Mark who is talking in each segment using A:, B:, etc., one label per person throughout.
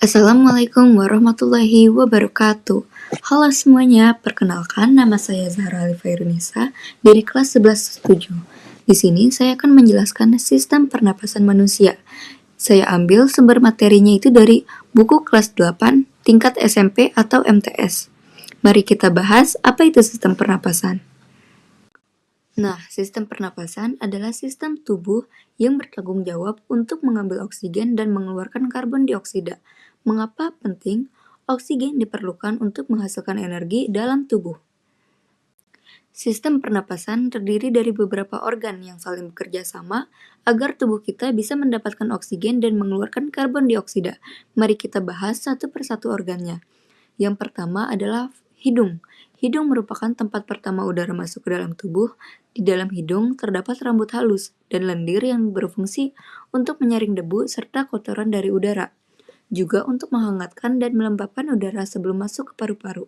A: Assalamualaikum warahmatullahi wabarakatuh. Halo semuanya, perkenalkan nama saya Zahra Alifairunisa dari kelas 11-7. Di sini saya akan menjelaskan sistem pernapasan manusia. Saya ambil sumber materinya itu dari buku kelas 8 tingkat SMP atau MTS. Mari kita bahas apa itu sistem pernapasan. Nah, sistem pernapasan adalah sistem tubuh yang bertanggung jawab untuk mengambil oksigen dan mengeluarkan karbon dioksida. Mengapa penting? Oksigen diperlukan untuk menghasilkan energi dalam tubuh. Sistem pernapasan terdiri dari beberapa organ yang saling bekerja sama agar tubuh kita bisa mendapatkan oksigen dan mengeluarkan karbon dioksida. Mari kita bahas satu persatu organnya. Yang pertama adalah hidung. Hidung merupakan tempat pertama udara masuk ke dalam tubuh. Di dalam hidung terdapat rambut halus dan lendir yang berfungsi untuk menyaring debu serta kotoran dari udara. Juga untuk menghangatkan dan melembabkan udara sebelum masuk ke paru-paru.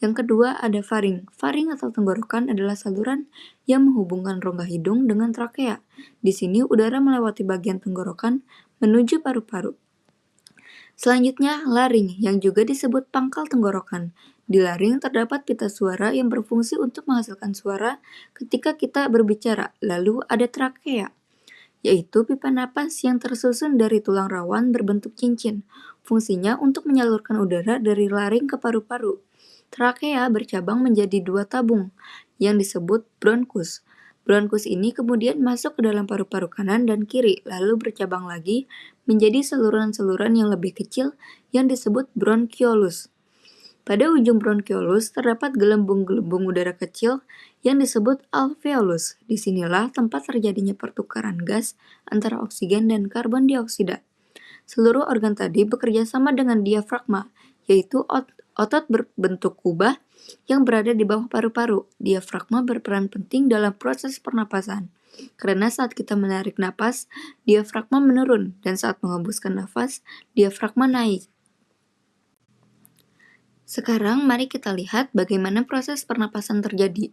A: Yang kedua ada faring. Faring atau tenggorokan adalah saluran yang menghubungkan rongga hidung dengan trakea. Di sini udara melewati bagian tenggorokan menuju paru-paru. Selanjutnya, laring yang juga disebut pangkal tenggorokan. Di laring terdapat pita suara yang berfungsi untuk menghasilkan suara ketika kita berbicara. Lalu ada trakea, yaitu pipa napas yang tersusun dari tulang rawan berbentuk cincin. Fungsinya untuk menyalurkan udara dari laring ke paru-paru. Trakea bercabang menjadi dua tabung yang disebut bronkus. Bronkus ini kemudian masuk ke dalam paru-paru kanan dan kiri, lalu bercabang lagi menjadi saluran-saluran yang lebih kecil yang disebut bronkiolus. Pada ujung bronkiolus terdapat gelembung-gelembung udara kecil yang disebut alveolus. Disinilah tempat terjadinya pertukaran gas antara oksigen dan karbon dioksida. Seluruh organ tadi bekerja sama dengan diafragma, yaitu otot berbentuk kubah yang berada di bawah paru-paru. Diafragma berperan penting dalam proses pernapasan. Karena saat kita menarik napas, diafragma menurun, dan saat menghembuskan nafas, diafragma naik. Sekarang mari kita lihat bagaimana proses pernapasan terjadi.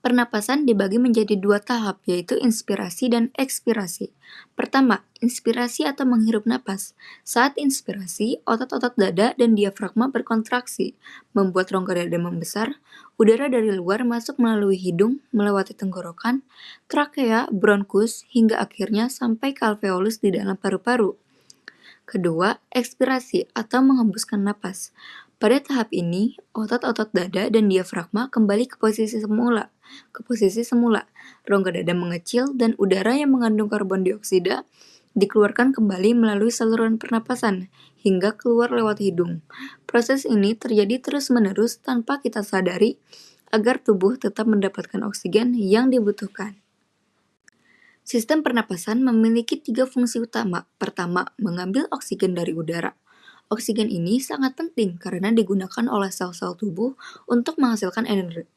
A: Pernapasan dibagi menjadi dua tahap, yaitu inspirasi dan ekspirasi. Pertama, inspirasi atau menghirup napas. Saat inspirasi, otot-otot dada dan diafragma berkontraksi, membuat rongga dada membesar, udara dari luar masuk melalui hidung, melewati tenggorokan, trakea, bronkus, hingga akhirnya sampai ke alveolus di dalam paru-paru. Kedua, ekspirasi atau menghembuskan napas. Pada tahap ini, otot-otot dada dan diafragma kembali ke posisi semula. Rongga dada mengecil dan udara yang mengandung karbon dioksida dikeluarkan kembali melalui saluran pernapasan hingga keluar lewat hidung. Proses ini terjadi terus-menerus tanpa kita sadari agar tubuh tetap mendapatkan oksigen yang dibutuhkan. Sistem pernapasan memiliki 3 fungsi utama. Pertama, mengambil oksigen dari udara. Oksigen ini sangat penting karena digunakan oleh sel-sel tubuh untuk menghasilkan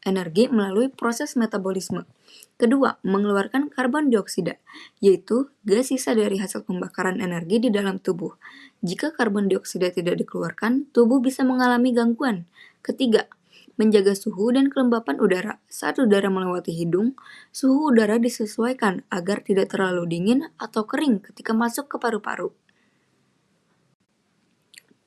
A: energi melalui proses metabolisme. Kedua, mengeluarkan karbon dioksida, yaitu gas sisa dari hasil pembakaran energi di dalam tubuh. Jika karbon dioksida tidak dikeluarkan, tubuh bisa mengalami gangguan. Ketiga, menjaga suhu dan kelembapan udara. Saat udara melewati hidung, suhu udara disesuaikan agar tidak terlalu dingin atau kering ketika masuk ke paru-paru.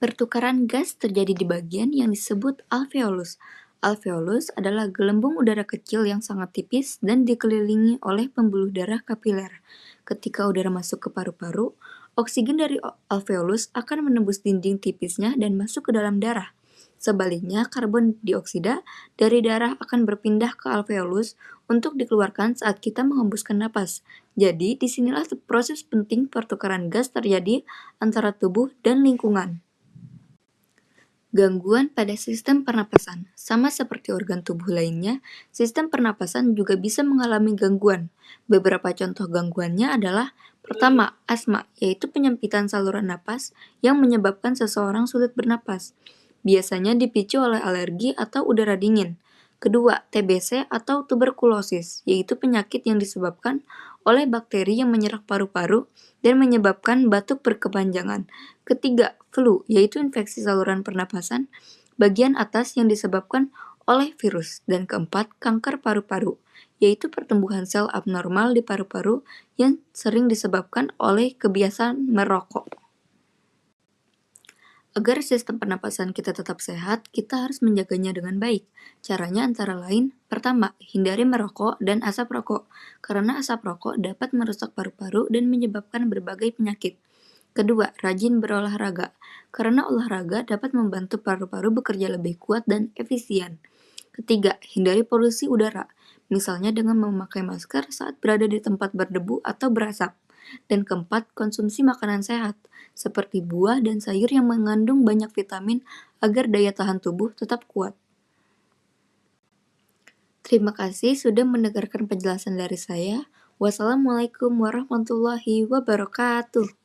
A: Pertukaran gas terjadi di bagian yang disebut alveolus. Alveolus adalah gelembung udara kecil yang sangat tipis dan dikelilingi oleh pembuluh darah kapiler. Ketika udara masuk ke paru-paru, oksigen dari alveolus akan menembus dinding tipisnya dan masuk ke dalam darah. Sebaliknya, karbon dioksida dari darah akan berpindah ke alveolus untuk dikeluarkan saat kita menghembuskan napas. Jadi, disinilah proses penting pertukaran gas terjadi antara tubuh dan lingkungan. Gangguan pada sistem pernapasan. Sama seperti organ tubuh lainnya, sistem pernapasan juga bisa mengalami gangguan. Beberapa contoh gangguannya adalah: pertama, asma, yaitu penyempitan saluran napas yang menyebabkan seseorang sulit bernapas. Biasanya dipicu oleh alergi atau udara dingin. Kedua, TBC atau tuberkulosis, yaitu penyakit yang disebabkan oleh bakteri yang menyerang paru-paru dan menyebabkan batuk berkepanjangan. Ketiga, flu, yaitu infeksi saluran pernapasan bagian atas yang disebabkan oleh virus. Dan keempat, kanker paru-paru, yaitu pertumbuhan sel abnormal di paru-paru yang sering disebabkan oleh kebiasaan merokok. Agar sistem pernapasan kita tetap sehat, kita harus menjaganya dengan baik. Caranya antara lain, pertama, hindari merokok dan asap rokok, karena asap rokok dapat merusak paru-paru dan menyebabkan berbagai penyakit. Kedua, rajin berolahraga, karena olahraga dapat membantu paru-paru bekerja lebih kuat dan efisien. Ketiga, hindari polusi udara, misalnya dengan memakai masker saat berada di tempat berdebu atau berasap. Dan keempat, konsumsi makanan sehat, seperti buah dan sayur yang mengandung banyak vitamin agar daya tahan tubuh tetap kuat. Terima kasih sudah mendengarkan penjelasan dari saya. Wassalamualaikum warahmatullahi wabarakatuh.